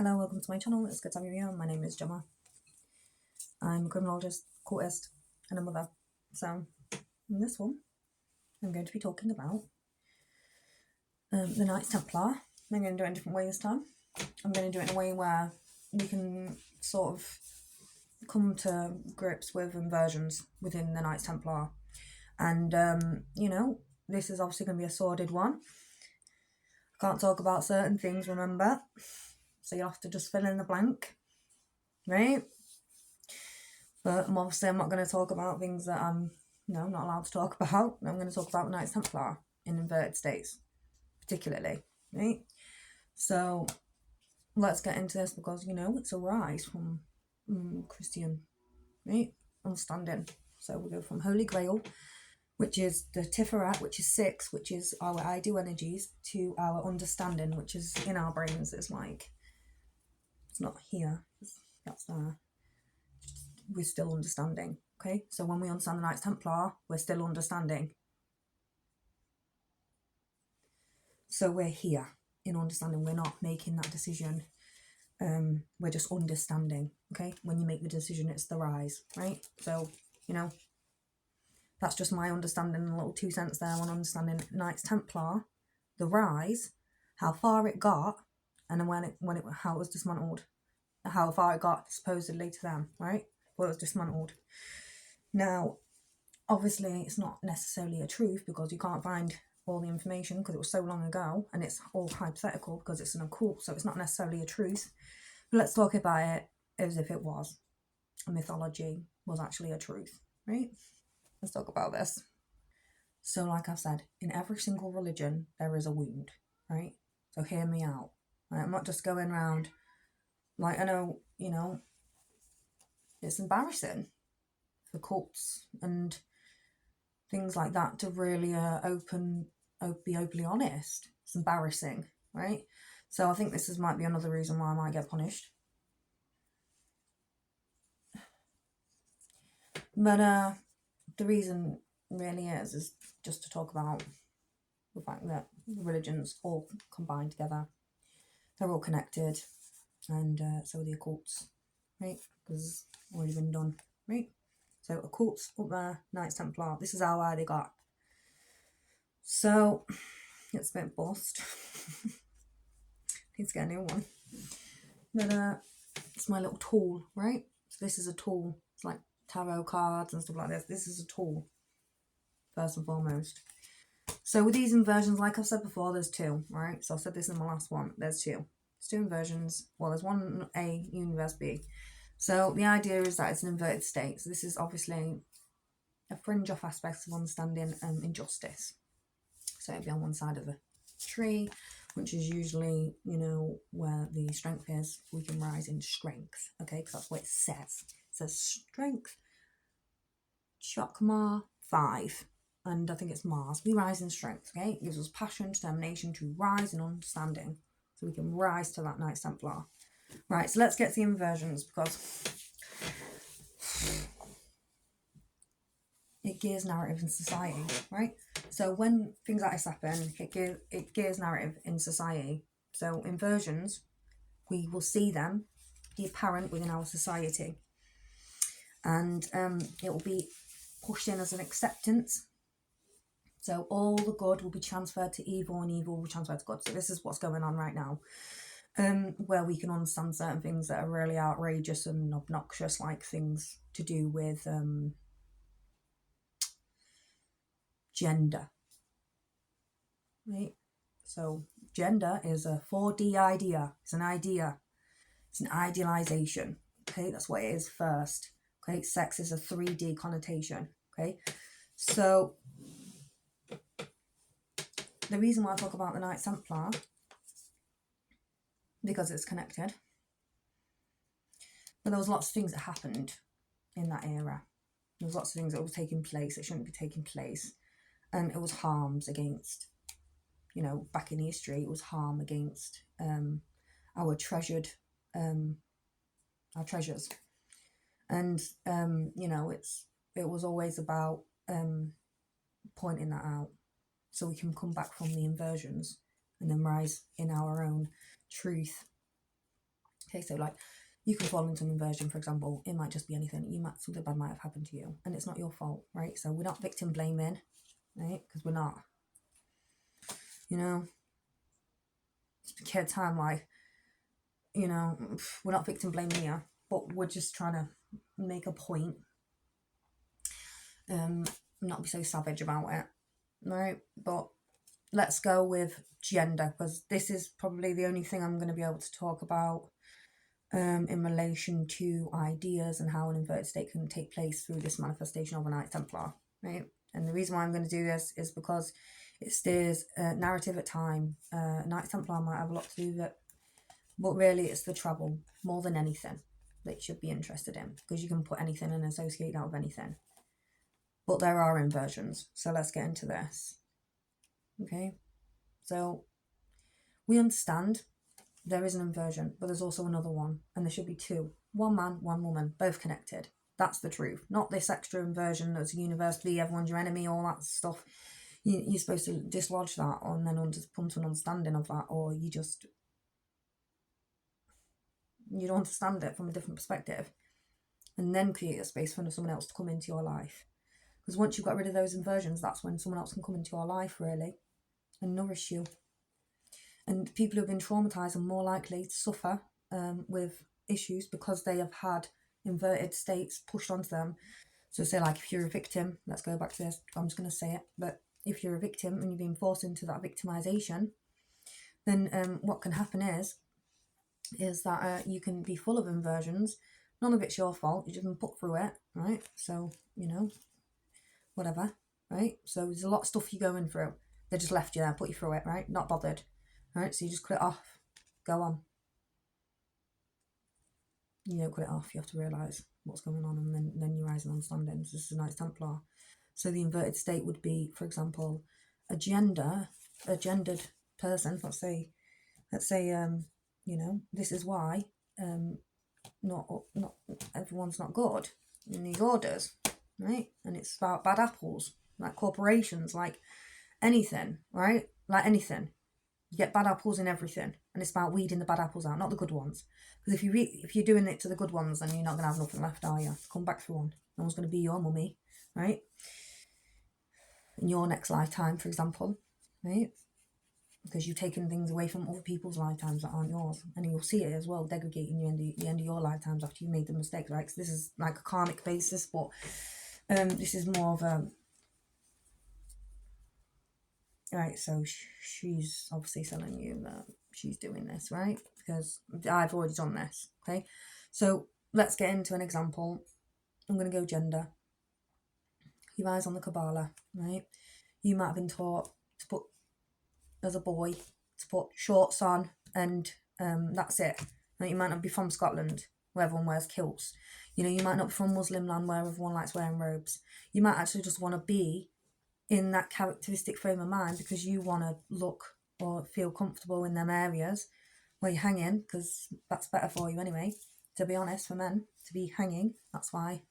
Hello, welcome to my channel. It's good to have you here. My name is Gemma. I'm a criminologist, cultist, and a mother. So, in this one, I'm going to be talking about the Knights Templar. I'm going to do it in a different way this time. I'm going to do it in a way where we can sort of come to grips with inversions within the Knights Templar. And, this is obviously going to be a sordid one. I can't talk about certain things, remember? So you'll have to just fill in the blank, right? But obviously I'm not going to talk about things that I'm not allowed to talk about. I'm going to talk about Knights Templar in inverted states, particularly, right? So let's get into this because, it's a rise from Christian, right, understanding. So we go from Holy Grail, which is the Tiferet, which is 6, which is our ideal energies, to our understanding, which is in our brains. It's like, it's not here, that's there. We're still understanding, okay? So when we understand the Knights Templar, we're still understanding. So we're here in understanding. We're not making that decision. We're just understanding, okay? When you make the decision, it's the rise, right? So, that's just my understanding, a little 2 cents there on understanding Knights Templar, the rise, how far it got, and then how it was dismantled, how far it got supposedly to them, right? Well, it was dismantled. Now, obviously, it's not necessarily a truth because you can't find all the information because it was so long ago, and it's all hypothetical because it's an occult, so it's not necessarily a truth. But let's talk about it as if it was. A mythology was actually a truth, right? Let's talk about this. So like I've said, in every single religion, there is a wound, right? So hear me out. Right? I'm not just going around, like, I know, it's embarrassing for cults and things like that to really be openly honest. It's embarrassing, right? So I think this might be another reason why I might get punished. But the reason really is just to talk about the fact that the religions all combine together. They're all connected, and so are the occults, right? Because it's already been done, right? So occults up there, Knights Templar. This is how they got. So it's a bit bust. Need to get a new one. But it's my little tool, right? So this is a tool. It's like tarot cards and stuff like this. This is a tool, first and foremost. So with these inversions, like I've said before, there's 2, right? So I said this in my last one. There's 2. There's 2 inversions. Well, there's one A, universe B. So the idea is that it's an inverted state. So this is obviously a fringe off aspects of understanding injustice. So it'd be on one side of the tree, which is usually, where the strength is. We can rise in strength, okay? Because that's what it says. It says strength, Chakma 5. And I think it's Mars. We rise in strength, okay? It gives us passion, determination to rise in understanding. So we can rise to that Knights Templar. Right, so let's get to the inversions because it gears narrative in society, right? So when things like this happen, it gears narrative in society. So inversions, we will see them be apparent within our society. And it will be pushed in as an acceptance. So all the good will be transferred to evil and evil will be transferred to good. So this is what's going on right now. Where we can understand certain things that are really outrageous and obnoxious, like things to do with gender. Right? So gender is a 4D idea. It's an idea. It's an idealization. Okay, that's what it is first. Okay, sex is a 3D connotation. Okay, so the reason why I talk about the Knights Templar, because it's connected. But there was lots of things that happened in that era. There was lots of things that were taking place that shouldn't be taking place. And it was harms against, back in history, it was harm against our treasures. And, it was always about pointing that out so we can come back from the inversions and then rise in our own truth. Okay, so like you can fall into an inversion, for example. It might just be anything. Something bad might have happened to you, and it's not your fault, right? So we're not victim blaming, right? Because we're not. You know, kid time, like, you know, we're not victim blaming here, but we're just trying to make a point. Not be so savage about it, right? But let's go with gender, because this is probably the only thing I'm going to be able to talk about in relation to ideas and how an inverted state can take place through this manifestation of a Knight Templar, right? And the reason why I'm going to do this is because it steers narrative at time. Knight Templar might have a lot to do with it, but really it's the travel more than anything that you should be interested in, because you can put anything and associate that with anything. But there are inversions, so let's get into this. Okay, so we understand there is an inversion, but there's also another one, and there should be two. One man, one woman, both connected. That's the truth. Not this extra inversion that's universally everyone's your enemy, all that stuff. You're supposed to dislodge that and then come to an understanding of that, or you don't understand it from a different perspective, and then create a space for someone else to come into your life. Because once you've got rid of those inversions, that's when someone else can come into your life, really, and nourish you. And people who have been traumatized are more likely to suffer with issues because they have had inverted states pushed onto them. So say like if you're a victim, let's go back to this, I'm just going to say it, but if you're a victim and you're being forced into that victimization, then what can happen is that you can be full of inversions. None of it's your fault. You've just been put through it, right? So, you know, whatever, right? So there's a lot of stuff you're going through. They just left you there, put you through it, right? Not bothered, right? So you just cut it off. Go on. You don't cut it off. You have to realise what's going on, and then you rise and understanding. This is a Knights Templar. So the inverted state would be, for example, a gendered person. Let's say, you know, this is why not everyone's not good in these orders, right? And it's about bad apples, like corporations, like anything, right? Like anything, you get bad apples in everything, and it's about weeding the bad apples out, not the good ones. Because if you're doing it to the good ones, then you're not going to have nothing left, are you? Come back for one. No one's going to be your mummy, right? In your next lifetime, for example, right? Because you've taken things away from other people's lifetimes that aren't yours, and you'll see it as well degrading you the end of your lifetimes after you made the mistakes, right? So this is like a karmic basis, but this is more of a right. So she's obviously telling you that she's doing this, right? Because I've already done this. Okay, so let's get into an example. I'm going to go gender. Your eyes on the Kabbalah, right? You might have been taught to put, as a boy, to put shorts on, and that's it. Now, you might not be from Scotland, where everyone wears kilts. You know, you might not be from Muslim land, where everyone likes wearing robes. You might actually just want to be in that characteristic frame of mind because you want to look or feel comfortable in them areas where you're hanging, because that's better for you anyway, to be honest, for men to be hanging. That's why,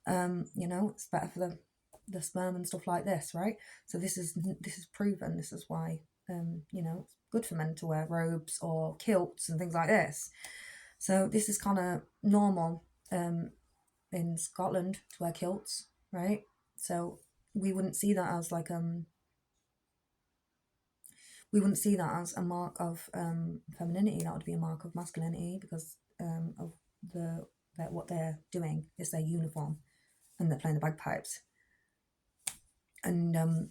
you know, it's better for the sperm and stuff like this, right? So this is proven. This is why, you know, it's good for men to wear robes or kilts and things like this. So this is kind of normal in Scotland to wear kilts, right? So we wouldn't see that as like we wouldn't see that as a mark of femininity. That would be a mark of masculinity, because of what they're doing is their uniform, and they're playing the bagpipes. And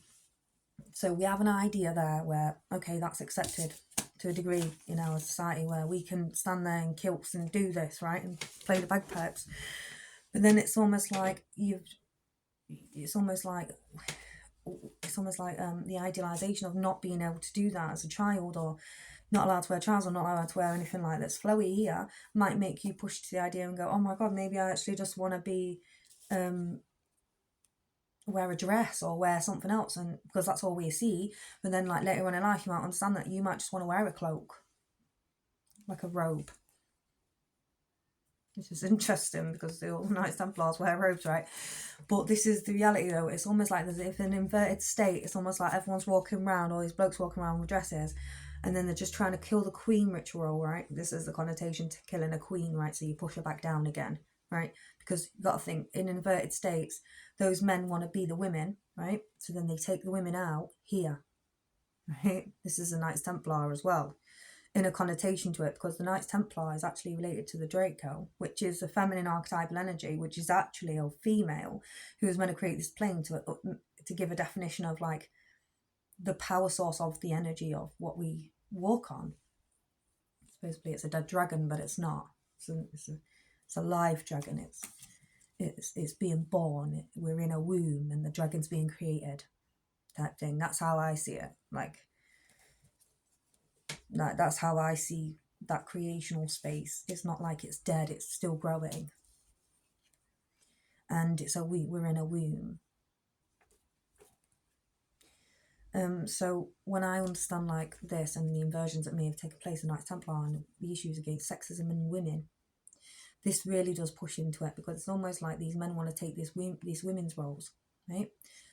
so we have an idea there where, okay, that's accepted to a degree in our society, where we can stand there in kilts and do this, right, and play the bagpipes. But then it's almost like the idealization of not being able to do that as a child, or not allowed to wear trousers, or not allowed to wear anything like that's flowy here, might make you push to the idea and go, oh my god, maybe I actually just want to be wear a dress or wear something else, and because that's all we see. But then like later on in life, you might understand that you might just want to wear a cloak, like a robe, which is interesting because the old Knights Templars wear robes, right? But this is the reality though. It's almost like there's, if an inverted state, it's almost like everyone's walking around, all these blokes walking around with dresses, And then they're just trying to kill the queen ritual, right? This is the connotation to killing a queen, right? So you push her back down again, right? Because you've got to think, in inverted states, those men want to be the women, right? So then they take the women out here, right? This is a Knights Templar as well, in a connotation to it, because the Knights Templar is actually related to the Draco, which is a feminine archetypal energy, which is actually a female who is meant to create this plane to give a definition of like the power source of the energy of what we walk on. Supposedly it's a dead dragon, but it's not. It's a live dragon. It's being born. We're in a womb and the dragon's being created, type thing. That's how I see it. Like that's how I see that creational space. It's not like it's dead, it's still growing. And we're in a womb. So when I understand like this and the inversions that may have taken place in Knights Templar and the issues against sexism in women, this really does push into it, because it's almost like these men want to take these women's roles, right?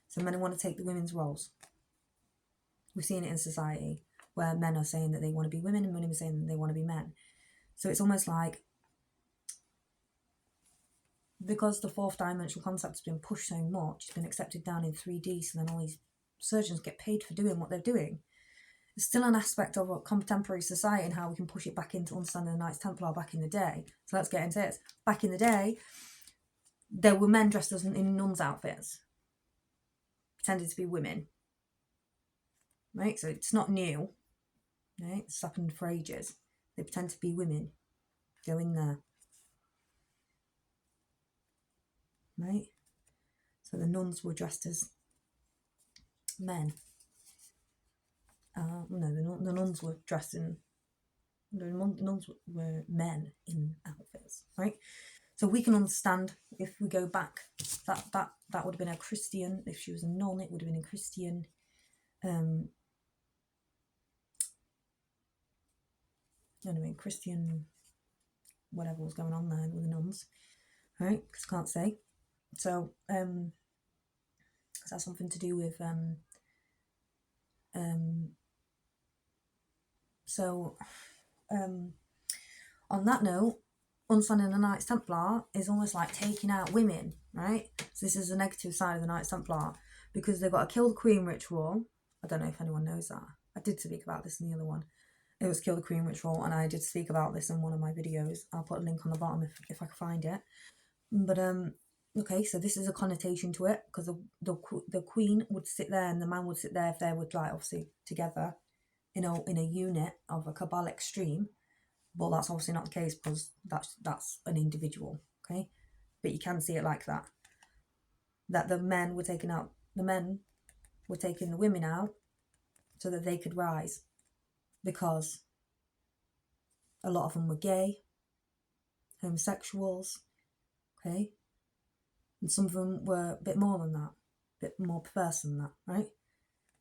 So men want to take the women's roles. We've seen it in society where men are saying that they want to be women and women are saying that they want to be men. So it's almost like, because the fourth dimensional concept has been pushed so much, it's been accepted down in 3D, so then all these surgeons get paid for doing what they're doing. It's still an aspect of a contemporary society and how we can push it back into understanding the Knights Templar back in the day. So let's get into this. Back in the day, there were men dressed as in nuns' outfits, pretending to be women. Right? So it's not new. Right? It's happened for ages. They pretend to be women. Go in there. Right? So the nuns were dressed as men. No, the nuns were dressed in... The nuns were men in outfits. Right? So we can understand, if we go back, that would have been a Christian. If she was a nun, it would have been a Christian... anyway, Christian, whatever was going on there with the nuns, right? Because I can't say. So, that's something to do with, on that note, understanding the Knights Templar is almost like taking out women, right? So this is the negative side of the Knights Templar, because they've got a kill the queen ritual. I don't know if anyone knows that. I did speak about this in the other one. It was kill the queen ritual, and I did speak about this in one of my videos. I'll put a link on the bottom if I can find it. But okay, so this is a connotation to it, because the queen would sit there and the man would sit there if they would, like, obviously together in a unit of a cabalic stream. But that's obviously not the case, because that's an individual, okay? But you can see it like that. That the men were taking the women out so that they could rise, because a lot of them were gay, homosexuals, okay? And some of them were a bit more than that, a bit more perverse than that, right?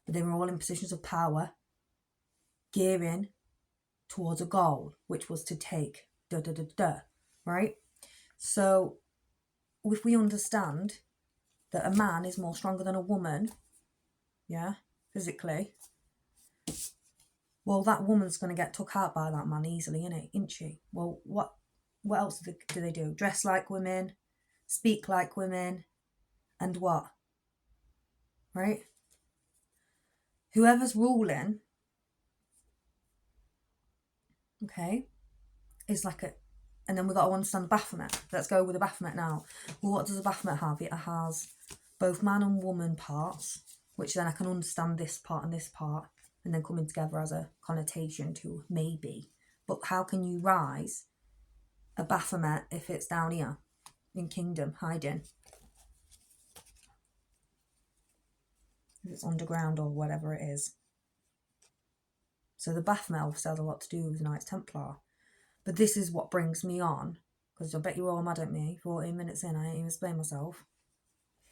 But they were all in positions of power, gearing towards a goal, which was to take right? So if we understand that a man is more stronger than a woman, yeah, physically, well, that woman's going to get took out by that man easily, isn't she? Well, what else do they do? Dress like women, speak like women, and what? Right? Whoever's ruling, okay, is like a... And then we've got to understand the Baphomet. Let's go with the Baphomet now. Well, what does the Baphomet have? It has both man and woman parts, which then I can understand this part and this part, and then coming together as a connotation to maybe. But how can you rise a Baphomet if it's down here in Kingdom, hiding? If it's underground or whatever it is. So the Baphomet obviously has a lot to do with the Knights Templar. But this is what brings me on, because I bet you're all mad at me. 14 minutes in, I ain't even explained myself.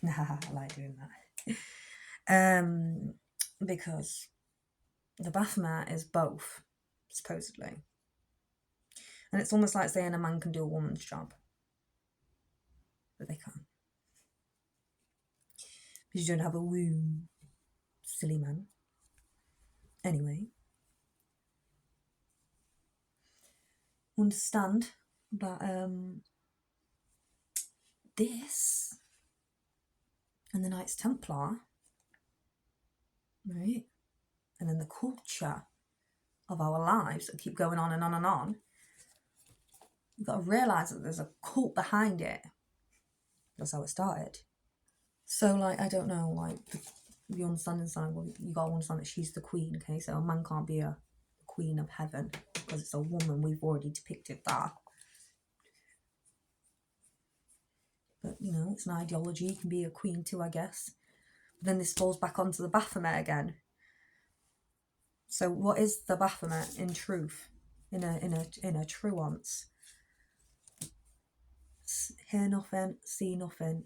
Nah, I like doing that. Because the Baphomet is both, supposedly. And it's almost like saying a man can do a woman's job. But they can't. Because you don't have a womb. Silly man. Anyway. understand that this and the Knights Templar, right, and then the culture of our lives that keep going on and on and on, you've got to realise that there's a cult behind it. That's how it started. So, like, I don't know, like, the understanding side, well, you got to understand that she's the queen, okay? So a man can't be a queen of heaven because it's a woman. We've already depicted that. But, you know, it's an ideology. You can be a queen too, I guess. But then this falls back onto the Baphomet again. So what is the Baphomet in truth? In a truance? Hear nothing, see nothing,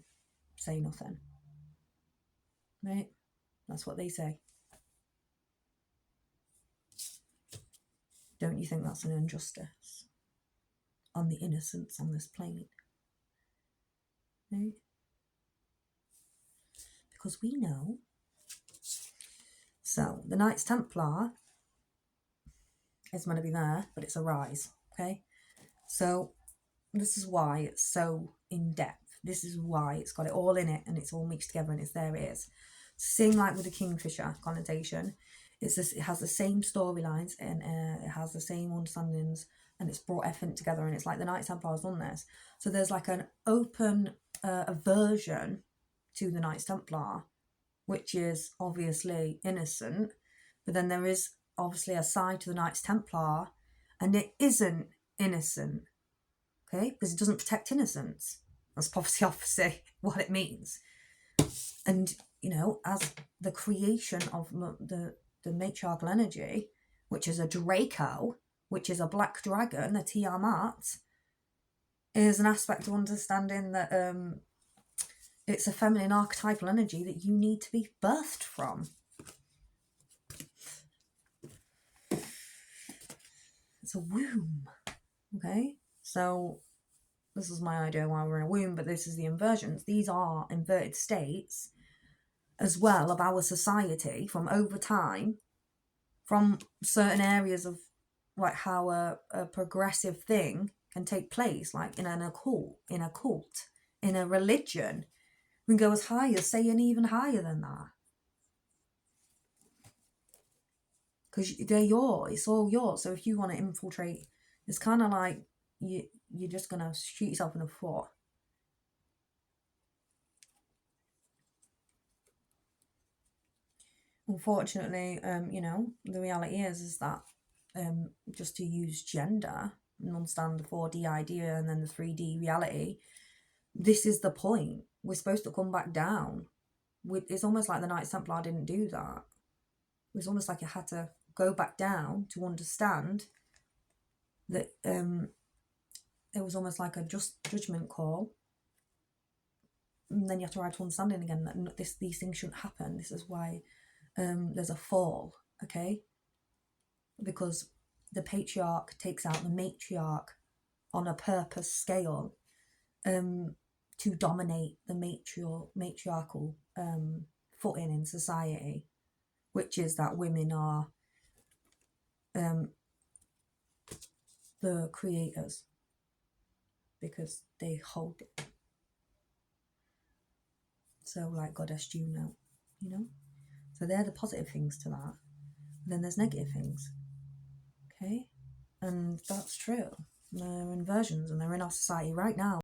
say nothing. Right? That's what they say. Don't you think that's an injustice on the innocents on this plane? Right? Because we know. So the Knights Templar is meant to be there, but it's a rise. Okay? So this is why it's so in depth. This is why it's got it all in it and it's all mixed together and it's there it is. Same like with the Kingfisher connotation. It's this, it has the same storylines and it has the same understandings and it's brought everything together and it's like the Knights Templar has done this. So there's like an open aversion to the Knights Templar, which is obviously innocent, but then there is obviously a side to the Knights Templar and it isn't innocent. Okay, because it doesn't protect innocence. That's obviously what it means. And, you know, as the creation of the matriarchal energy, which is a Draco, which is a black dragon, a Tiamat, is an aspect of understanding that it's a feminine archetypal energy that you need to be birthed from. It's a womb. Okay, so this is my idea why we're in a womb, but this is the inversions. These are inverted states as well of our society from over time, from certain areas of like how a progressive thing can take place, like in a cult, in a religion. We can go as high as saying even higher than that. Because they're yours, it's all yours. So if you want to infiltrate, it's kind of like you're just going to shoot yourself in the foot. Unfortunately, you know, the reality is that just to use gender and understand the 4D idea and then the 3D reality, this is the point. We're supposed to come back down. It's almost like the Knights Templar didn't do that. It was almost like it had to go back down to understand that it was almost like a judgment call. And then you have to arrive to understanding again that these things shouldn't happen. This is why there's a fall, okay? Because the patriarch takes out the matriarch on a purpose scale to dominate the matriarchal footing in society, which is that women are the creators because they hold it. So like Goddess Juno, you know? So they're the positive things to that. And then there's negative things. Okay? And that's true. They're inversions and they're in our society right now.